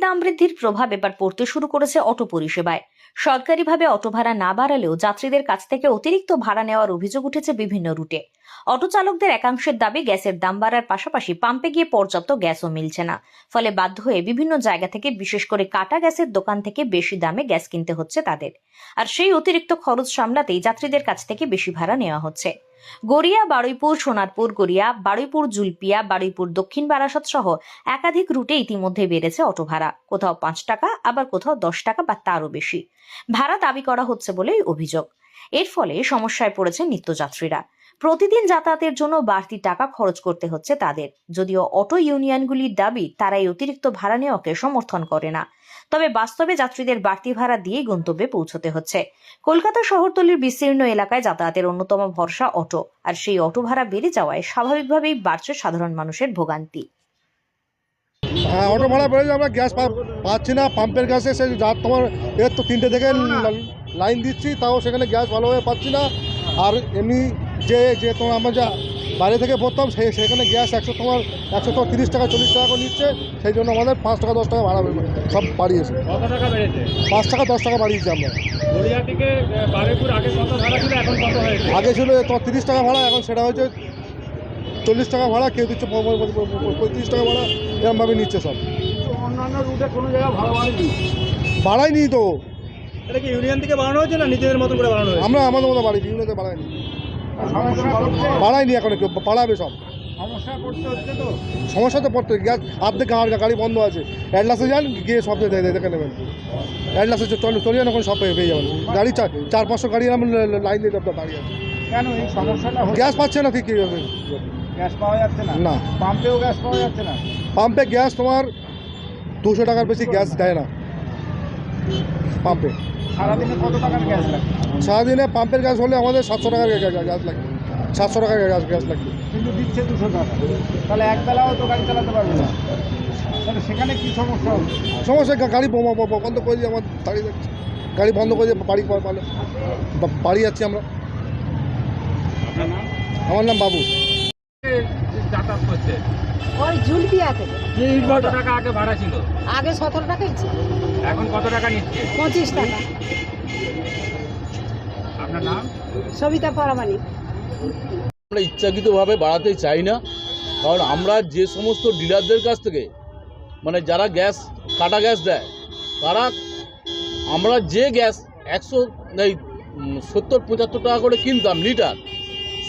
দাম বৃদ্ধির প্রভাব এবার পড়তে শুরু করেছে অটো পরিষেবায়। সরকারিভাবে অটো ভাড়া না বাড়ালেও যাত্রীদের কাছ থেকে অতিরিক্ত ভাড়া নেওয়ার অভিযোগ উঠেছে বিভিন্ন রুটে। অটো চালকদের একাংশের দাবি গ্যাসের দাম বাড়ার পাশাপাশি পাম্পে গিয়ে পর্যাপ্ত গ্যাসও মিলছে না, ফলে বাধ্য হয়ে বিভিন্ন জায়গা থেকে, বিশেষ করে কাটা গ্যাসের দোকান থেকে বেশি দামে গ্যাস কিনতে হচ্ছে তাদের। আর সেই অতিরিক্ত খরচ সামলাতেই যাত্রীদের কাছ থেকে বেশি ভাড়া নেওয়া হচ্ছে। গড়িয়া, বারুইপুর, সোনারপুর, গড়িয়া, বারুইপুর, জুলপিয়া, বারুইপুর দক্ষিণ বারাসত সহ একাধিক রুটে ইতিমধ্যে বেড়েছে অটো ভাড়া। কোথাও 5 টাকা, আবার কোথাও 10 টাকা বা তারও বেশি ভাড়া দাবি করা হচ্ছে বলেই অভিযোগ। এর ফলে সমস্যায় পড়েছে নিত্যযাত্রীরা। প্রতিদিন যাতায়াতের জন্য বাড়তি টাকা খরচ করতে হচ্ছে তাদের। যদিও অটো ইউনিয়নগুলির দাবি তারা এই অতিরিক্ত ভাড়া নেওয়াকে সমর্থন করে না, তবে বাস্তবে যাত্রীদের বাড়তি ভাড়া দিয়েই গন্তব্যে পৌঁছতে হচ্ছে। কলকাতা শহরতলির বিস্তীর্ণ এলাকায় যাতায়াতের অন্যতম ভরসা অটো, আর সেই অটো ভাড়া বেড়ে যাওয়ায় স্বাভাবিকভাবেই বাড়ছে সাধারণ মানুষের ভোগান্তি। হ্যাঁ, অটো ভাড়া বেড়ে আমরা গ্যাস পাচ্ছি না। পাম্পের গ্যাসে সে রাত তোমার এর তো 3টে থেকে লাইন দিচ্ছি, তাও সেখানে গ্যাস ভালোভাবে পাচ্ছি না। আর এমনি যে তোমার আমরা যা বাইরে থেকে ভরতাম সেখানে গ্যাস 130 টাকা 40 টাকা করে নিচ্ছে। সেই জন্য আমাদের 5 টাকা 10 টাকা ভাড়া সব বাড়িয়েছে। কত টাকা বেড়েছে? 5 টাকা 10 টাকা বাড়িয়েছি আমরা। গড়িয়া থেকে বারুইপুর আগে কত ভাড়া ছিল, এখন কত হয়েছে? আগে ছিল তোমার 30 টাকা ভাড়া, এখন সেটা হচ্ছে 40 টাকা ভাড়া, কেউ দিচ্ছে 35 টাকা ভাড়া, এরকমভাবে নিচ্ছে সব। অন্যান্য রুটে কোনো জায়গায় ভাড়া বাড়েনি? বাড়ায়নি তো। এটা কি ইউনিয়ন থেকে বাড়ানো হয়েছে না নিজেদের মতন করে বাড়ানো হয়েছে? আমরা আমাদের মতো বাড়ি ইউনিয়নে বাড়ায়নি, বাড়ায়নি, এখন বাড়াবে সব। সমস্যা পড়তে হচ্ছে তো। সমস্যা তো পড়তে গ্যাস অর্ধেক গাড়ি বন্ধ আছে। অ্যাডলাসে যান, গিয়ে সব দেখে নেবেন। অ্যাডলাসে চলে যান, ওখানে সব পেয়ে যাবেন। গাড়ি 400-500 গাড়ি এরকম লাইন দিয়ে দাঁড়িয়ে আছে। কেন এই সমস্যাটা হচ্ছে? গ্যাস পাচ্ছে না, ঠিক কীভাবে গ্যাস পাওয়া যাচ্ছে না? না, পাম্পেও গ্যাস পাওয়া যাচ্ছে না। পাম্পে গ্যাস তোমার 200 টাকার বেশি গ্যাস দেয় না পাম্পে। সারাদিনে কত টাকার গ্যাস লাগে? সারাদিনে পাম্পের গ্যাস হলে আমাদের 700 টাকার গ্যাস লাগবে। 700 টাকার গ্যাস লাগবে, কিন্তু দিচ্ছে 200 টাকা। তাহলে একবেলাও তো গাড়ি চালাতে পারবে না। তাহলে সেখানে কি সমস্যা হচ্ছে? সমস্যা গাড়ি বন্ধ করে দিয়ে আমার দাঁড়িয়ে যাচ্ছে। গাড়ি বন্ধ করে দিয়ে বাড়ি যাচ্ছি আমরা। আপনার নাম? আমার নাম বাবু। যাতায়াত করছে ওই জুলপিয়া থেকে। কত টাকা আগে ভাড়া ছিল? আগে 17 টাকাই ছিল, এখন কত টাকা নিচ্ছে? 25 টাকা। আপনার নাম? সবিতা পরামানিক। আমরা ইচ্ছাকৃতভাবে বাড়াতে চাই না, কারণ আমরা যে সমস্ত ডিলারদের কাছ থেকে মানে যারা গ্যাস কাটা গ্যাস দেয়, তারা আমরা যে গ্যাস 70-75 টাকা করে কিনতাম লিটার,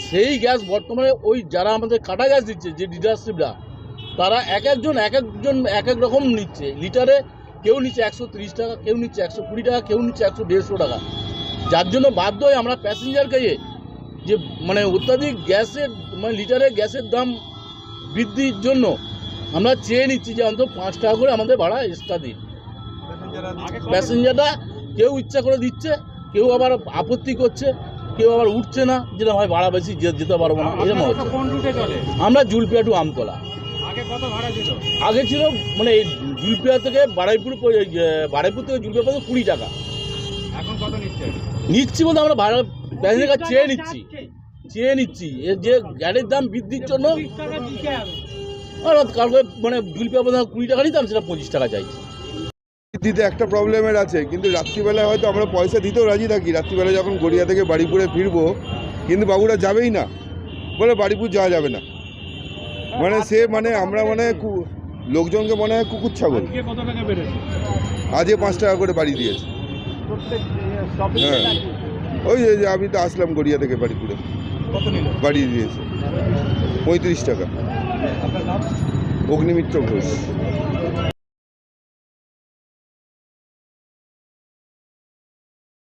সেই গ্যাস বর্তমানে ওই যারা আমাদের কাটা গ্যাস দিচ্ছে, যে ডিলারশিপরা, তারা এক একজন এক এক রকম নিচ্ছে। লিটারে কেউ নিচ্ছে 130 টাকা, কেউ নিচ্ছে 120 টাকা, কেউ নিচ্ছে 150 টাকা। যার জন্য বাধ্য হয়ে আমরা প্যাসেঞ্জারকে যে মানে অত্যাধিক গ্যাসের মানে লিটারে গ্যাসের দাম বৃদ্ধির জন্য আমরা চেয়ে নিচ্ছি যে অন্তত 5 টাকা করে আমাদের ভাড়া এক্সট্রা দিন। প্যাসেঞ্জাররা কেউ ইচ্ছা করে দিচ্ছে, কেউ আবার আপত্তি করছে, কেউ আবার উঠছে না, যেটা হয় ভাড়া বেশি যেতে পারবো না, এরকম হচ্ছে। কোন রুটে চলে? আমরা জুলপিয়া টু আমতলা। আগে কত ভাড়া ছিল? আগে ছিল মানে এই জুলপিয়া থেকে বারুইপুর থেকে জুলপিয়া পর্যন্ত 20 টাকা। এখন কত নিচ্ছে? নিচ্ছি বলতে আমরা ভাড়া প্যাসেঞ্জার কাছে চেয়ে নিচ্ছি এর যে গাড়ির দাম বৃদ্ধির জন্য। আর কালকে মানে জুলপিয়া পর্যন্ত 20 টাকা নিতাম, সেটা 25 টাকা চাইছি। দিতে একটা প্রবলেমের আছে, কিন্তু রাত্রিবেলায় হয়তো আমরা পয়সা দিতেও রাজি থাকি। রাত্রিবেলা যখন গড়িয়া থেকে বাড়িপুরে ফিরবো, কিন্তু বাবুরা যাবেই না, বলে বাড়িপুর যাওয়া যাবে না। মানে সে মানে আমরা মানে লোকজনকে মনে হয় কুকুর ছাগল। কত টাকা বেড়েছে? আজকে 5 টাকা করে বাড়ি দিয়েছে। হ্যাঁ, ওই যে আমি তো আসলাম গড়িয়া থেকে বাড়িপুরে, কত নিল? বাড়ি দিয়েছে 35 টাকা। আপনার নাম? অগ্নিমিত্র ঘোষ।